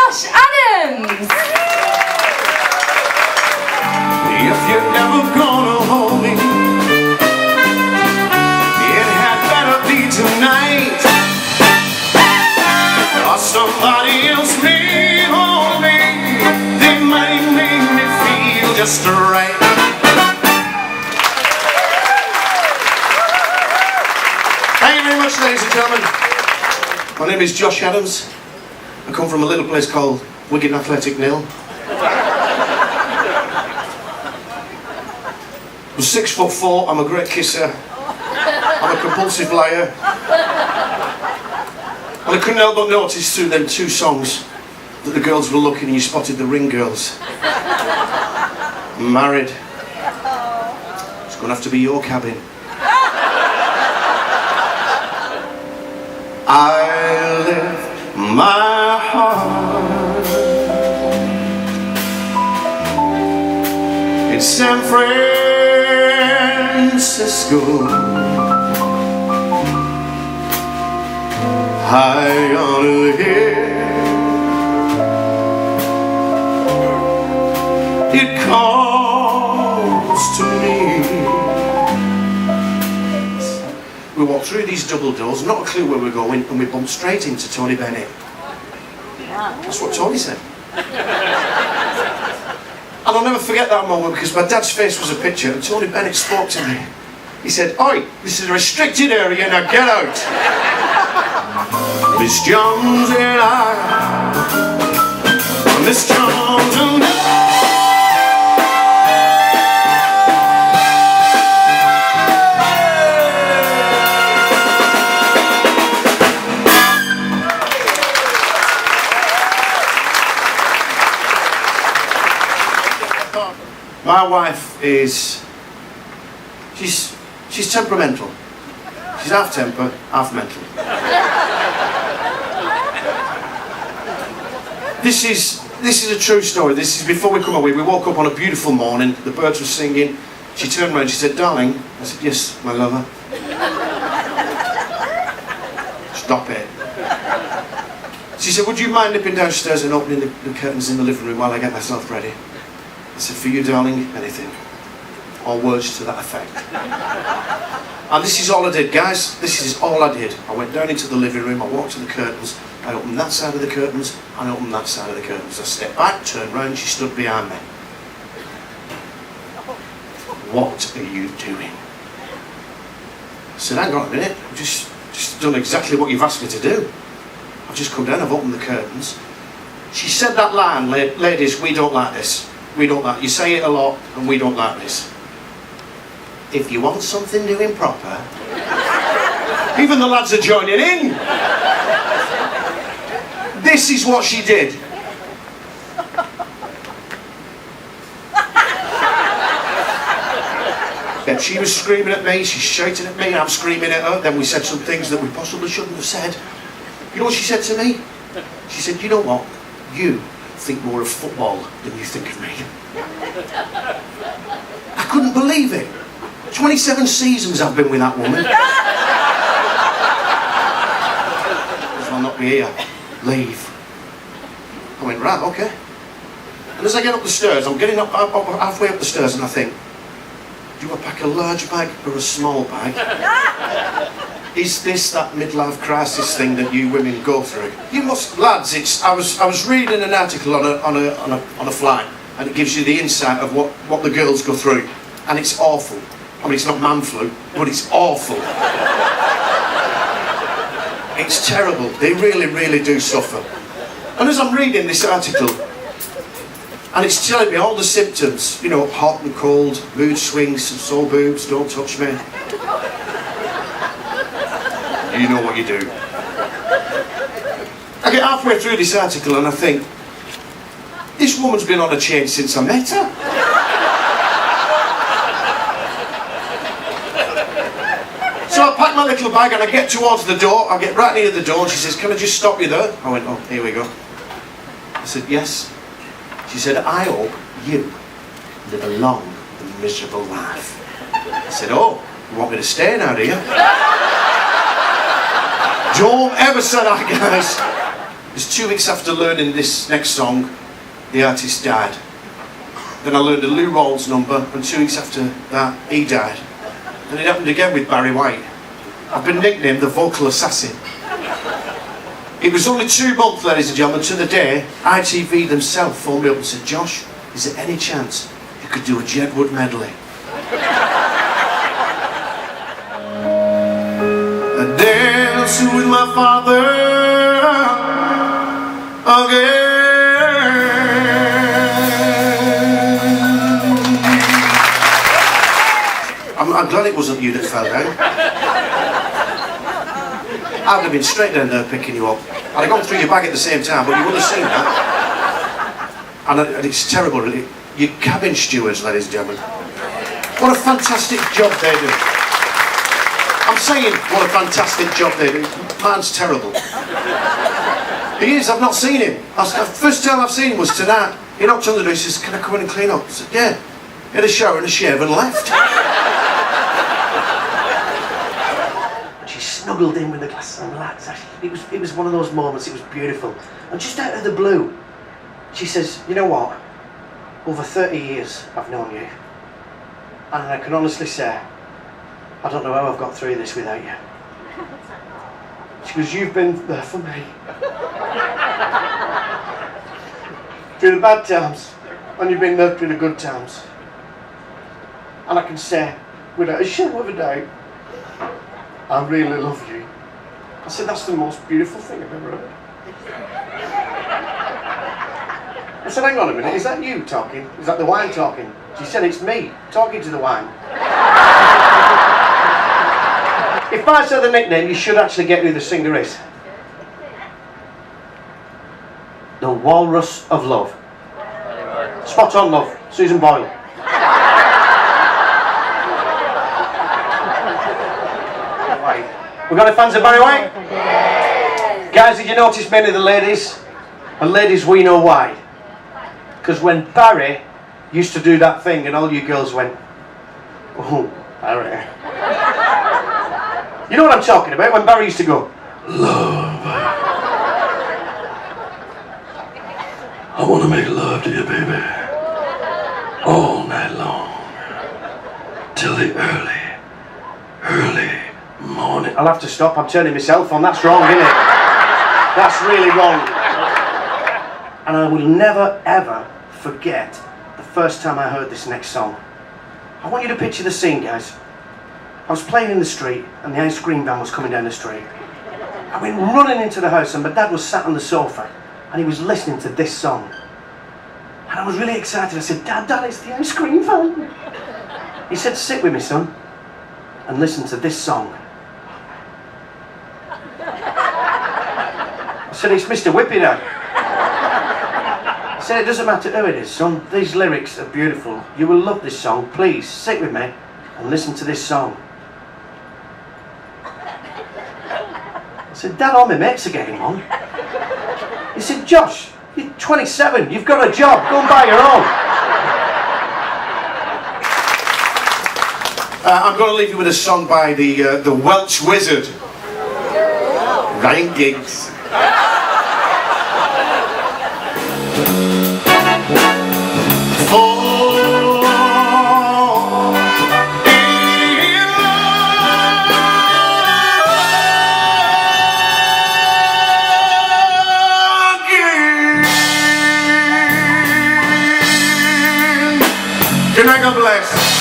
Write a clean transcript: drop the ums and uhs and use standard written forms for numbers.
Josh Adams. If you're ever gonna hold me, it had better be tonight, or somebody else may hold me. They might make me feel just right. Thank you very much, ladies and gentlemen. My name is Josh Adams. I come from a little place called Wigan Athletic Nil. I'm 6'4", I'm a great kisser, I'm a compulsive liar, and I couldn't help but notice through them 2 songs that the girls were looking and you spotted the ring girls. I'm married. It's going to have to be your cabin. I left my heart in San Francisco, high on a hill. It calls to me. We walked through these double doors, not a clue where we're going, and we bumped straight into Tony Bennett. That's what Tony said. And I'll never forget that moment because my dad's face was a picture and Tony Bennett spoke to me. He said, "Oi, this is a restricted area, now get out." Miss Jones and I, Miss Jones and I. My wife is, she's temperamental. She's half temper, half mental. This is a true story. This is before we come away. We woke up on a beautiful morning, the birds were singing. She turned around, she said, "Darling." I said, "Yes, my lover." "Stop it." She said, "Would you mind nipping downstairs and opening the curtains in the living room while I get myself ready?" I said, "For you, darling, anything." Or words to that effect. And this is all I did, guys. This is all I did. I went down into the living room, I walked to the curtains, I opened that side of the curtains, and I opened that side of the curtains. I stepped back, turned round, she stood behind me. "What are you doing?" I said, "Hang on a minute, I've just done exactly what you've asked me to do. I've just come down, I've opened the curtains." She said that line, "Ladies, we don't like this. We don't like, you say it a lot and we don't like this. If you want something doing proper," even the lads are joining in. This is what she did. And she was screaming at me, she's shouting at me, I'm screaming at her. Then we said some things that we possibly shouldn't have said. You know what she said to me? She said, "You know what? You think more of football than you think of me." I couldn't believe it. 27 seasons I've been with that woman. "I'll not be here. Leave." I went, "Right, okay." And as I get up the stairs, I'm getting up halfway up the stairs and I think, do I pack a large bag or a small bag? Is this that midlife crisis thing that you women go through? You must, lads. I was reading an article on a flight, and it gives you the insight of what the girls go through, and it's awful. I mean, it's not man flu, but it's awful. It's terrible. They really, really do suffer. And as I'm reading this article, and it's telling me all the symptoms, you know, hot and cold, mood swings, sore boobs, don't touch me. You know what you do. I get halfway through this article and I think, this woman's been on a change since I met her. So I pack my little bag and I get towards the door, I get right near the door and she says, "Can I just stop you there?" I went, "Oh, here we go." I said, "Yes." She said, "I hope you live a long and miserable life." I said, "Oh, you want me to stay now, do you?" Don't ever say that, guys. Because 2 weeks after learning this next song, the artist died. Then I learned a Lou Rawls number, and 2 weeks after that, he died. And it happened again with Barry White. I've been nicknamed the vocal assassin. It was only 2 months, ladies and gentlemen, to the day ITV themselves phoned me up and said, Josh, is there any chance you could do a Jedward medley? I danced with my father again. I'm glad it wasn't you that fell down. I'd have been straight down there picking you up. I'd have gone through your bag at the same time, but you wouldn't have seen that. And it's terrible, really. You cabin stewards, ladies and gentlemen. What a fantastic job they do. I'm saying, what a fantastic job they do. Man's terrible. He is, I've not seen him. The first time I've seen him was tonight. He knocked on the door, he says, can I come in and clean up? I said, yeah. He had a shower and a shave and left. She snuggled in with the glasses and relaxed. It was one of those moments, it was beautiful. And just out of the blue, she says, you know what? Over 30 years I've known you. And I can honestly say, I don't know how I've got through this without you. She goes, you've been there for me. Through the bad times, and you've been there through the good times. And I can say, without a shadow of a doubt, I really love you. I said, that's the most beautiful thing I've ever heard. I said, hang on a minute, is that you talking? Is that the wine talking? She said, it's me talking to the wine. If I say the nickname, you should actually get who the singer is. The Walrus of Love. Spot on, love. Susan Boyle. We got any fans of Barry White? Yes. Guys, did you notice many of the ladies? And ladies, we know why. Because when Barry used to do that thing and all you girls went, oh, Barry. You know what I'm talking about? When Barry used to go, love. I want to make love to you, baby. All night long. Till the early morning. I'll have to stop, I'm turning myself on. That's wrong, isn't it? That's really wrong. And I will never ever forget the first time I heard this next song. I want you to picture the scene, guys. I was playing in the street and the ice cream van was coming down the street. I went running into the house and my dad was sat on the sofa and he was listening to this song. And I was really excited. I said, Dad, it's the ice cream van. He said, sit with me, son, and listen to this song. I said, it's Mr. Whippy, Dad. I said, it doesn't matter who it is, son. These lyrics are beautiful. You will love this song. Please, sit with me and listen to this song. I said, Dad, all my mates are getting on. He said, Josh, you're 27. You've got a job. Go and buy your own. I'm going to leave you with a song by the Welsh wizard, Ryan Giggs. Good night, God bless.